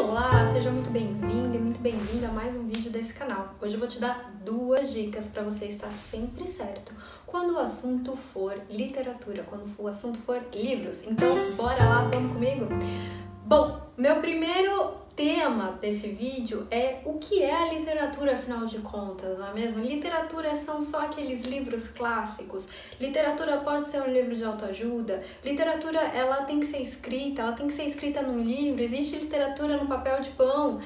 Olá, seja muito bem-vindo e muito bem-vinda a mais um vídeo desse canal. Hoje eu vou te dar duas dicas para você estar sempre certo quando o assunto for literatura, quando o assunto for livros. Então, bora lá, vamos comigo? Bom, meu primeiro tema desse vídeo é o que é a literatura, afinal de contas, não é mesmo? Literatura são só aqueles livros clássicos. Literatura pode ser um livro de autoajuda. Literatura, ela tem que ser escrita, ela tem que ser escrita num livro. Existe literatura no papel de pão.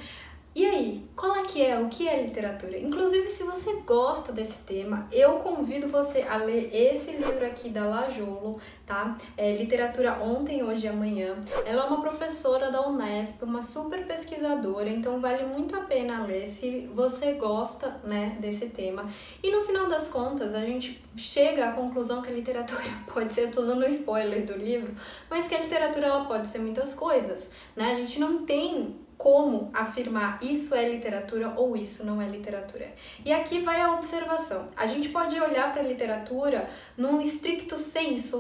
E aí, qual é que é? O que é literatura? Inclusive, se você gosta desse tema, eu convido você a ler esse livro aqui da Lajolo, tá? É Literatura Ontem, Hoje e Amanhã. Ela é uma professora da Unesp, uma super pesquisadora, então vale muito a pena ler se você gosta, né, desse tema. E no final das contas, a gente chega à conclusão que a literatura pode ser, eu tô dando um spoiler do livro, mas que a literatura ela pode ser muitas coisas, né? A gente não tem como afirmar isso é literatura ou isso não é literatura. E aqui vai a observação. A gente pode olhar para a literatura num stricto sensu,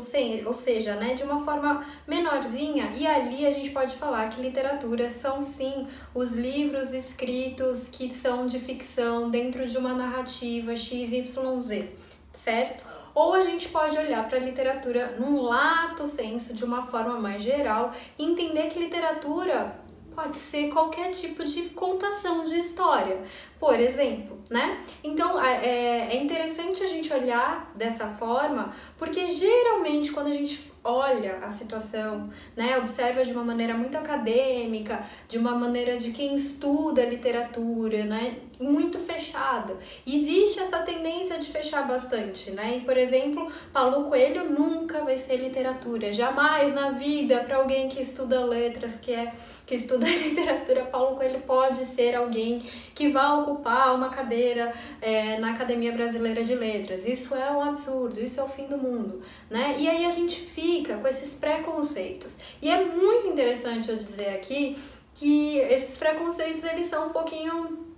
ou seja, né, de uma forma menorzinha, e ali a gente pode falar que literatura são sim os livros escritos que são de ficção dentro de uma narrativa XYZ, certo? Ou a gente pode olhar para a literatura num lato sensu, de uma forma mais geral, e entender que literatura pode ser qualquer tipo de contação de história, por exemplo, né? Então, é interessante a gente olhar dessa forma, porque geralmente quando a gente olha a situação, né, observa de uma maneira muito acadêmica, de uma maneira de quem estuda literatura, né, muito fechado. Existe essa tendência de fechar bastante, né? E, por exemplo, Paulo Coelho nunca vai ser literatura, jamais na vida para alguém que estuda letras, que estuda literatura, Paulo Coelho pode ser alguém que vai ocupar uma cadeira na Academia Brasileira de Letras. Isso é um absurdo, isso é o fim do mundo, né? E aí a gente fica com esses preconceitos. E é muito interessante eu dizer aqui que esses preconceitos, eles são um pouquinho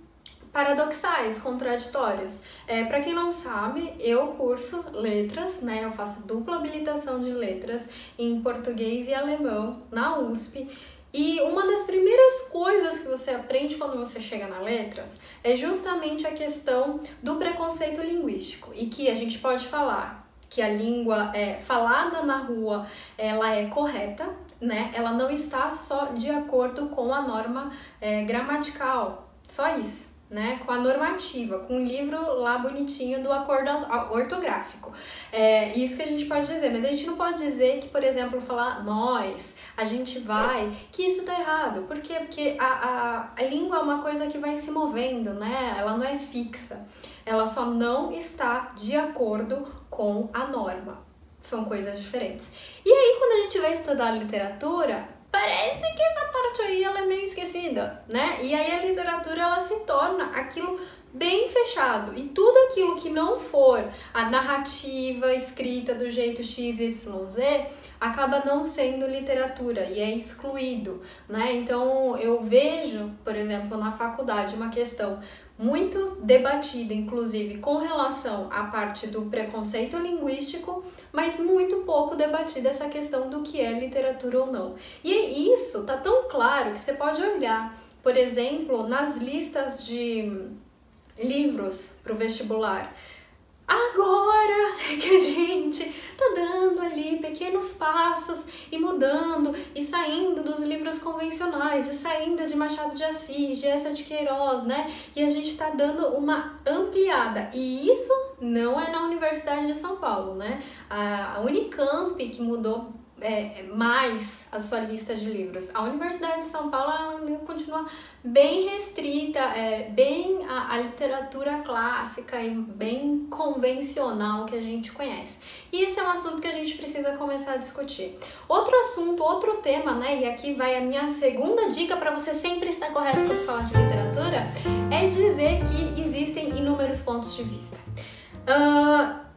paradoxais, contraditórios. Para quem não sabe, eu curso letras, né? Eu faço dupla habilitação de letras em português e alemão na USP. E uma das primeiras coisas que você aprende quando você chega na letras é justamente a questão do preconceito linguístico. E que a gente pode falar que a língua falada na rua, ela é correta, né? Ela não está só de acordo com a norma gramatical, só isso, né? Com a normativa, com o livro lá bonitinho do acordo ortográfico. Isso que a gente pode dizer, mas a gente não pode dizer que, por exemplo, falar nós, a gente vai, que isso tá errado. Por quê? Porque a língua é uma coisa que vai se movendo, né? Ela não é fixa, ela só não está de acordo com a norma. São coisas diferentes. E aí, quando a gente vai estudar literatura, parece que essa parte aí ela é meio esquecida, né? E aí a literatura ela se torna aquilo bem fechado. E tudo aquilo que não for a narrativa escrita do jeito XYZ acaba não sendo literatura e é excluído, né? Então eu vejo, por exemplo, na faculdade uma questão muito debatida, inclusive com relação à parte do preconceito linguístico, mas muito pouco debatida essa questão do que é literatura ou não. E isso tá tão claro que você pode olhar, por exemplo, nas listas de livros para o vestibular. Agora que a gente tá dando ali pequenos passos e mudando e saindo dos livros convencionais e saindo de Machado de Assis, de Eça de Queiroz, né? E a gente tá dando uma ampliada. E isso não é na Universidade de São Paulo, né? A Unicamp que mudou mais a sua lista de livros. A Universidade de São Paulo ela continua bem restrita, bem a literatura clássica e bem convencional que a gente conhece. E esse é um assunto que a gente precisa começar a discutir. Outro assunto, outro tema, né? E aqui vai a minha segunda dica para você sempre estar correto quando falar de literatura, é dizer que existem inúmeros pontos de vista.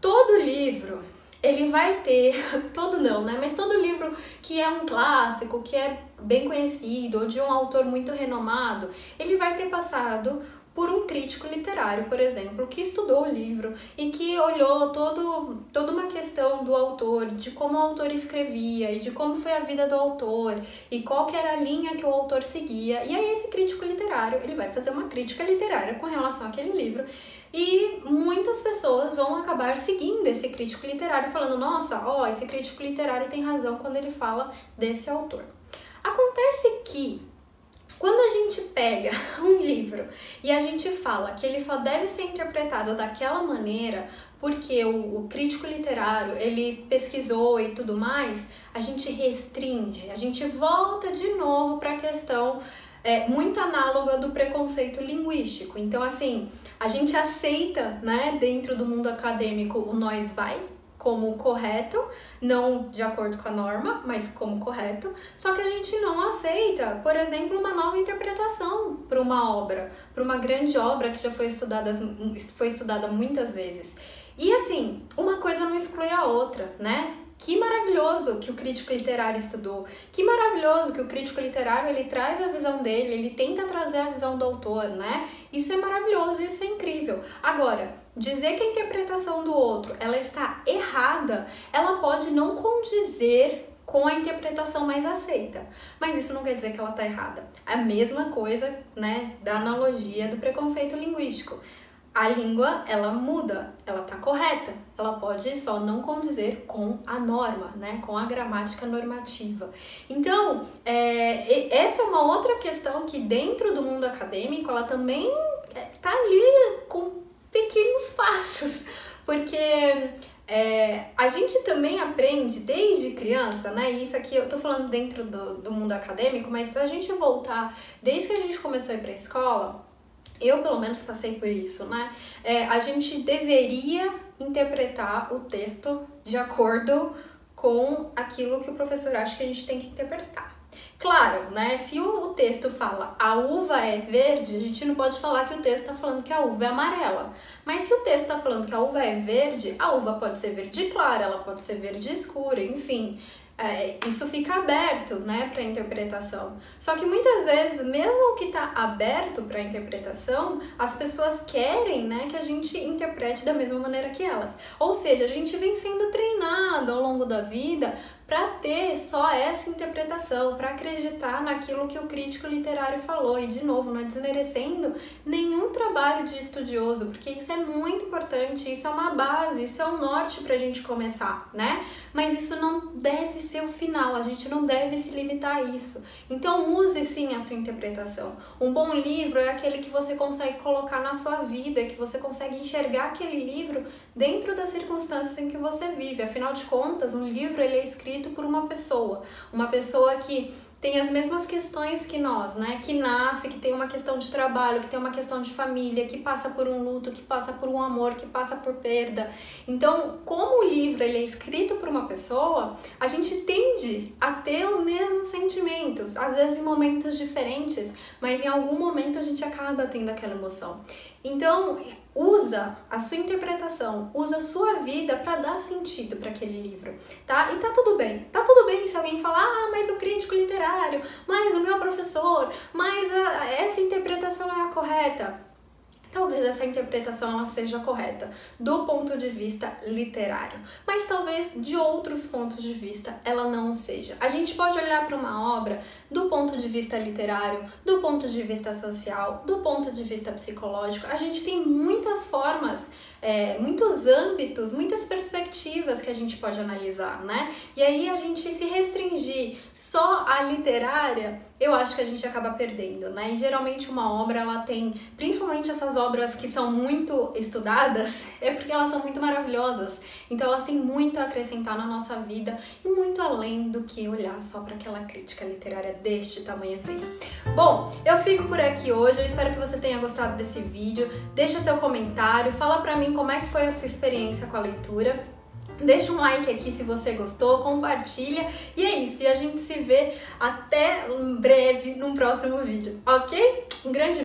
Todo livro ele vai ter, todo não, né? Mas todo livro que é um clássico, que é bem conhecido, ou de um autor muito renomado, ele vai ter passado por um crítico literário, por exemplo, que estudou o livro e que olhou toda uma questão do autor, de como o autor escrevia e de como foi a vida do autor e qual que era a linha que o autor seguia. E aí esse crítico literário, ele vai fazer uma crítica literária com relação àquele livro e muitas pessoas vão acabar seguindo esse crítico literário, falando, nossa, esse crítico literário tem razão quando ele fala desse autor. Acontece que quando a gente pega um livro e a gente fala que ele só deve ser interpretado daquela maneira porque o crítico literário, ele pesquisou e tudo mais, a gente restringe, a gente volta de novo para a questão muito análoga do preconceito linguístico. Então, assim, a gente aceita, né, dentro do mundo acadêmico o nós vai como correto, não de acordo com a norma, mas como correto, só que a gente não aceita, por exemplo, uma nova interpretação para uma obra, para uma grande obra que já foi estudada muitas vezes. E assim, uma coisa não exclui a outra, né? Que maravilhoso que o crítico literário estudou, que maravilhoso que o crítico literário ele traz a visão dele, ele tenta trazer a visão do autor, né? Isso é maravilhoso, isso é incrível. Agora, dizer que a interpretação do outro ela está errada, ela pode não condizer com a interpretação mais aceita, mas isso não quer dizer que ela está errada. É a mesma coisa, né, da analogia do preconceito linguístico. A língua, ela muda, ela tá correta, ela pode só não condizer com a norma, né, com a gramática normativa. Então, essa é uma outra questão que dentro do mundo acadêmico, ela também tá ali com pequenos passos, porque a gente também aprende desde criança, né, e isso aqui eu tô falando dentro do mundo acadêmico, mas se a gente voltar, desde que a gente começou a ir pra escola, eu, pelo menos, passei por isso, né? A gente deveria interpretar o texto de acordo com aquilo que o professor acha que a gente tem que interpretar. Claro, né? Se o texto fala a uva é verde, a gente não pode falar que o texto está falando que a uva é amarela. Mas se o texto está falando que a uva é verde, a uva pode ser verde clara, ela pode ser verde escura, enfim. Isso fica aberto, né, para interpretação. Só que muitas vezes, mesmo o que está aberto para interpretação, as pessoas querem, né, que a gente interprete da mesma maneira que elas. Ou seja, a gente vem sendo treinado ao longo da vida para ter só essa interpretação, para acreditar naquilo que o crítico literário falou. E, de novo, não é desmerecendo nenhum trabalho de estudioso, porque isso é muito importante, isso é uma base, isso é um norte para a gente começar, né? Mas isso não deve ser o final, a gente não deve se limitar a isso. Então, use sim a sua interpretação. Um bom livro é aquele que você consegue colocar na sua vida, que você consegue enxergar aquele livro dentro das circunstâncias em que você vive. Afinal de contas, um livro ele é escrito por uma pessoa que tem as mesmas questões que nós, né? Que nasce, que tem uma questão de trabalho, que tem uma questão de família, que passa por um luto, que passa por um amor, que passa por perda. Então, como o livro ele é escrito por uma pessoa, a gente tende a ter os mesmos sentimentos, às vezes em momentos diferentes, mas em algum momento a gente acaba tendo aquela emoção. Então, usa a sua interpretação, usa a sua vida para dar sentido para aquele livro, tá? E tá tudo bem se alguém falar, mas o crítico literário, mas o meu professor, mas essa interpretação é a correta. Talvez essa interpretação ela seja correta do ponto de vista literário, mas talvez de outros pontos de vista ela não seja. A gente pode olhar para uma obra do ponto de vista literário, do ponto de vista social, do ponto de vista psicológico. A gente tem muitas formas, muitos âmbitos, muitas perspectivas que a gente pode analisar, né? E aí a gente se restringir só à literária, eu acho que a gente acaba perdendo, né? E geralmente uma obra, ela tem, principalmente essas obras que são muito estudadas, é porque elas são muito maravilhosas. Então elas têm muito a acrescentar na nossa vida e muito além do que olhar só para aquela crítica literária deste tamanhozinho. Bom, eu fico por aqui hoje, eu espero que você tenha gostado desse vídeo. Deixa seu comentário, fala pra mim como é que foi a sua experiência com a leitura. Deixa um like aqui se você gostou, compartilha e é isso. E a gente se vê até em breve num próximo vídeo, ok? Um grande beijo!